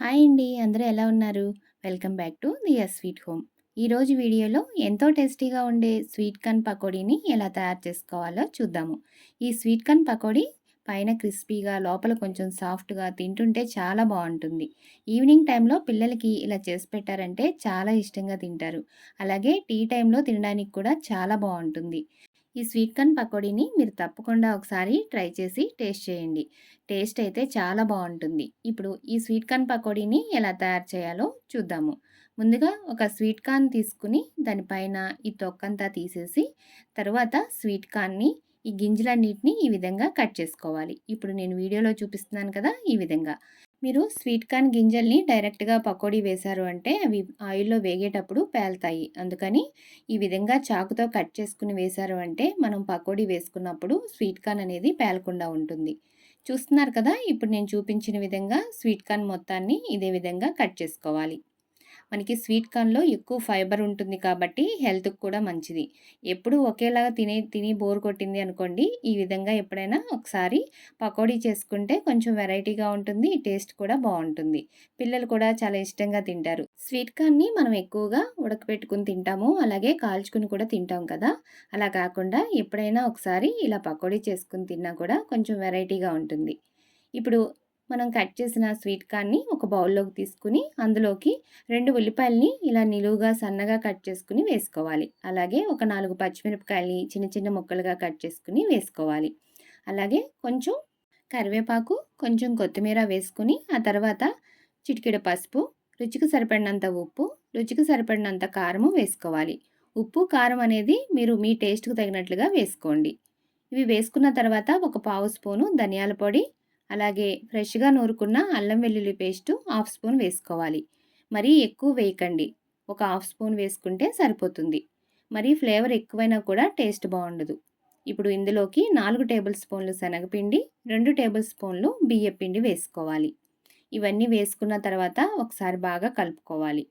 Hi అండి. అందరూ ఎలా ఉన్నారు? Welcome back to the sweet home. ఈరోజు వీడియోలో ఎంతో టేస్టీగా ఉండే స్వీట్ కార్న్ పకోడీని ఎలా తయారు చేసుకోవాలో చూద్దాము. ఈ స్వీట్ కార్న్ పకోడీ పైన క్రిస్పీగా, లోపల కొంచెం సాఫ్ట్‌గా తింటుంటే చాలా బావుంటుంది. ఈవినింగ్ టైంలో పిల్లలకి ఇలా చేసి పెట్టారంటే చాలా ఇష్టంగా తింటారు. అలాగే టీ టైంలో తినడానికి కూడా చాలా బావుంటుంది. ఈ స్వీట్ కార్న్ పకోడీని మీరు తప్పకుండా ఒకసారి ట్రై చేసి టేస్ట్ చేయండి. టేస్ట్ అయితే చాలా బావుంటుంది. ఇప్పుడు ఈ స్వీట్ కార్న్ పకోడీని ఎలా తయారు చేయాలో చూద్దాము. ముందుగా ఒక స్వీట్ కార్న్ తీసుకుని దానిపైన ఈ తొక్కంతా తీసేసి, తరువాత స్వీట్ కార్న్‌ని ఈ గింజలన్నిటిని ఈ విధంగా కట్ చేసుకోవాలి. ఇప్పుడు నేను వీడియోలో చూపిస్తున్నాను కదా! ఈ విధంగా. మీరు స్వీట్ కార్న్ గింజల్ని డైరెక్ట్‌గా పకోడీ వేశారు అంటే అవి ఆయిల్‌లో వేగేటప్పుడు పేలుతాయి. అందుకని ఈ విధంగా చాకుతో కట్ చేసుకొని వేశారు అంటే మనం పకోడీ వేసుకున్నప్పుడు స్వీట్ కార్న్ అనేది పేలకుండా ఉంటుంది. చూస్తున్నారు కదా! ఇప్పుడు నేను చూపించిన విధంగా స్వీట్ కార్న్ మొత్తాన్ని ఇదే విధంగా కట్ చేసుకోవాలి. మనకి స్వీట్ కార్న్‌లో ఎక్కువ ఫైబర్ ఉంటుంది కాబట్టి హెల్త్‌కి కూడా మంచిది. ఎప్పుడూ ఒకేలాగా తిని బోర్ కొట్టింది అనుకోండి, ఈ విధంగా ఎప్పుడైనా ఒకసారి పకోడీ చేసుకుంటే కొంచెం వెరైటీగా ఉంటుంది. టేస్ట్ కూడా బావుంటుంది. పిల్లలు కూడా చాలా ఇష్టంగా తింటారు. స్వీట్ కార్న్‌ని మనం ఎక్కువగా ఉడకపెట్టుకొని తింటాము. అలాగే కాల్చుకొని కూడా తింటాం కదా! అలా కాకుండా ఎప్పుడైనా ఒకసారి ఇలా పకోడీ చేసుకొని తిన్నా కూడా కొంచెం వెరైటీగా ఉంటుంది. ఇప్పుడు మనం కట్ చేసిన స్వీట్ కార్న్‌ని ఒక బౌల్‌లోకి తీసుకొని అందులోకి 2 ఉల్లిపాయలని ఇలా నిలువుగా సన్నగా కట్ చేసుకొని వేసుకోవాలి. అలాగే ఒక 4 పచ్చిమిరపకాయలని చిన్న చిన్న ముక్కలుగా కట్ చేసుకొని వేసుకోవాలి. అలాగే కొంచెం కరివేపాకు, కొంచెం కొత్తిమీర వేసుకొని ఆ తర్వాత చిటికెడు పసుపు, రుచికి సరిపడినంత ఉప్పు, రుచికి సరిపడినంత కారము వేసుకోవాలి. ఉప్పు, కారం అనేది మీరు మీ టేస్ట్‌కి తగినట్లుగా వేసుకోండి. ఇవి వేసుకున్న తర్వాత ఒక పావు స్పూను ధనియాల పొడి, అలాగే ఫ్రెష్‌గా నూరుకున్న అల్లం వెల్లుల్లి పేస్టు హాఫ్ స్పూన్ వేసుకోవాలి. మరీ ఎక్కువ వేయకండి. ఒక హాఫ్ స్పూన్ వేసుకుంటే సరిపోతుంది. మరీ ఫ్లేవర్ ఎక్కువైనా కూడా టేస్ట్ బావుండదు. ఇప్పుడు ఇందులోకి 4 టేబుల్ స్పూన్లు శనగపిండి, 2 టేబుల్ స్పూన్లు బియ్యపిండి వేసుకోవాలి. ఇవన్నీ వేసుకున్న తర్వాత ఒకసారి బాగా కలుపుకోవాలి.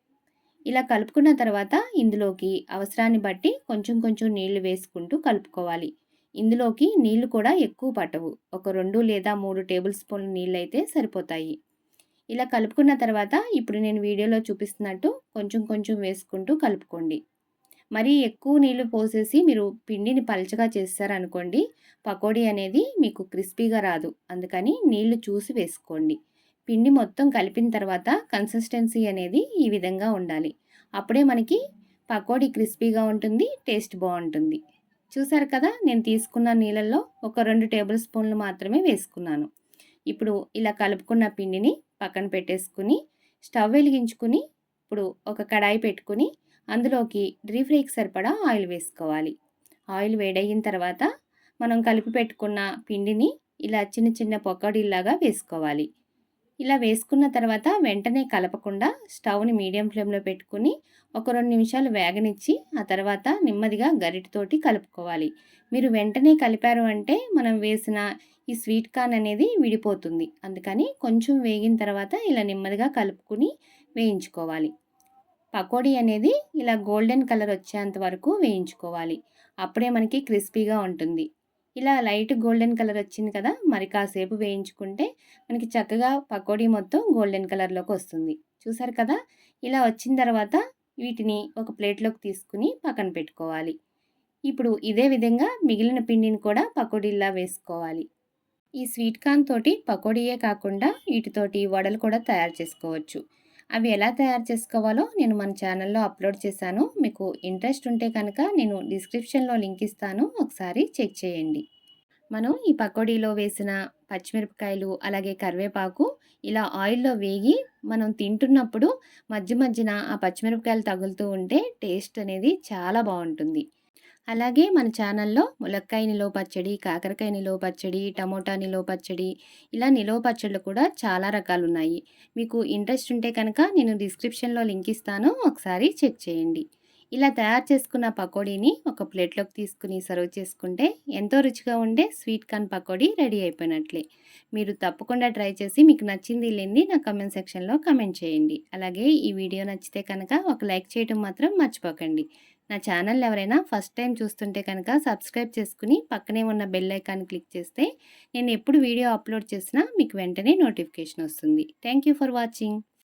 ఇలా కలుపుకున్న తర్వాత ఇందులోకి అవసరాన్ని బట్టి కొంచెం కొంచెం నీళ్లు వేసుకుంటూ కలుపుకోవాలి. ఇందులోకి నీళ్లు కూడా ఎక్కువ పట్టవు. ఒక 2 లేదా 3 టేబుల్ స్పూన్ల నీళ్ళైతే సరిపోతాయి. ఇలా కలుపుకున్న తర్వాత ఇప్పుడు నేను వీడియోలో చూపిస్తున్నట్టు కొంచెం కొంచెం వేసుకుంటూ కలుపుకోండి. మరీ ఎక్కువ నీళ్లు పోసేసి మీరు పిండిని పలచగా చేశారనుకోండి, పకోడీ అనేది మీకు క్రిస్పీగా రాదు. అందుకని నీళ్లు చూసి వేసుకోండి. పిండి మొత్తం కలిపిన తర్వాత కన్సిస్టెన్సీ అనేది ఈ విధంగా ఉండాలి. అప్పుడే మనకి పకోడీ క్రిస్పీగా ఉంటుంది. టేస్ట్ బావుంటుంది. చూసారు కదా! నేను తీసుకున్న నీళ్ళల్లో ఒక 2 టేబుల్ స్పూన్లు మాత్రమే వేసుకున్నాను. ఇప్పుడు ఇలా కలుపుకున్న పిండిని పక్కన పెట్టేసుకుని, స్టవ్ వెలిగించుకుని, ఇప్పుడు ఒక కడాయి పెట్టుకుని, అందులోకి డీప్ ఫ్రైకి సరిపడా ఆయిల్ వేసుకోవాలి. ఆయిల్ వేడయిన తర్వాత మనం కలిపి పెట్టుకున్న పిండిని ఇలా చిన్న చిన్న పకోడీల్లాగా వేసుకోవాలి. ఇలా వేసుకున్న తర్వాత వెంటనే కలపకుండా స్టవ్‌ని మీడియం ఫ్లేమ్‌లో పెట్టుకొని ఒక 2 నిమిషాలు వేగనిచ్చి ఆ తర్వాత నెమ్మదిగా గరిటెతోటి కలుపుకోవాలి. మీరు వెంటనే కలిపారు అంటే మనం వేసిన ఈ స్వీట్ కార్న్ అనేది విడిపోతుంది. అందుకని కొంచెం వేగిన తర్వాత ఇలా నెమ్మదిగా కలుపుకొని వేయించుకోవాలి. పకోడీ అనేది ఇలా గోల్డెన్ కలర్ వచ్చేంత వరకు వేయించుకోవాలి. అప్పుడే మనకి క్రిస్పీగా ఉంటుంది. ఇలా లైట్ గోల్డెన్ కలర్ వచ్చింది కదా! మరి కాసేపు వేయించుకుంటే మనకి చక్కగా పకోడీ మొత్తం గోల్డెన్ కలర్‌లోకి వస్తుంది. చూసారు కదా! ఇలా వచ్చిన తర్వాత వీటిని ఒక ప్లేట్‌లోకి తీసుకొని పక్కన పెట్టుకోవాలి. ఇప్పుడు ఇదే విధంగా మిగిలిన పిండిని కూడా పకోడీల్లా వేసుకోవాలి. ఈ స్వీట్ కార్న్ తోటి పకోడీయే కాకుండా వీటితోటి వడలు కూడా తయారు చేసుకోవచ్చు. అవి ఎలా తయారు చేసుకోవాలో నేను మన ఛానల్‌లో అప్లోడ్ చేశాను. మీకు ఇంట్రెస్ట్ ఉంటే కనుక నేను డిస్క్రిప్షన్‌లో లింక్ ఇస్తాను. ఒకసారి చెక్ చేయండి. మనం ఈ పకోడీలో వేసిన పచ్చిమిరపకాయలు, అలాగే కరివేపాకు ఇలా ఆయిల్‌లో వేగి మనం తింటున్నప్పుడు మధ్య మధ్యన ఆ పచ్చిమిరపకాయలు తగులుతూ ఉంటే టేస్ట్ అనేది చాలా బావుంటుంది. అలాగే మన ఛానల్‌లో ములక్కాయ నిలువ పచ్చడి, కాకరకాయ నిలువ పచ్చడి, టమోటా నిలువ పచ్చడి ఇలా నిలువ పచ్చళ్ళు కూడా చాలా రకాలున్నాయి. మీకు ఇంట్రెస్ట్ ఉంటే కనుక నేను డిస్క్రిప్షన్‌లో లింక్ ఇస్తాను. ఒకసారి చెక్ చేయండి. ఇలా తయారు చేసుకున్న పకోడీని ఒక ప్లేట్‌లోకి తీసుకొని సర్వ్ చేసుకుంటే ఎంతో రుచిగా ఉండే స్వీట్ కార్న్ పకోడీ రెడీ అయిపోయినట్లే. మీరు తప్పకుండా ట్రై చేసి మీకు నచ్చింది లేనిది నా కామెంట్ సెక్షన్‌లో కామెంట్ చేయండి. అలాగే ఈ వీడియో నచ్చితే కనుక ఒక లైక్ చేయడం మాత్రం మర్చిపోకండి. నా ఛానల్ ఎవరైనా ఫస్ట్ టైం చూస్తుంటే కనుక సబ్స్క్రైబ్ చేసుకుని పక్కనే ఉన్న బెల్ ఐకాన్ క్లిక్ చేస్తే నేను ఎప్పుడు వీడియో అప్లోడ్ చేసినా మీకు వెంటనే నోటిఫికేషన్ వస్తుంది. Thank you for watching.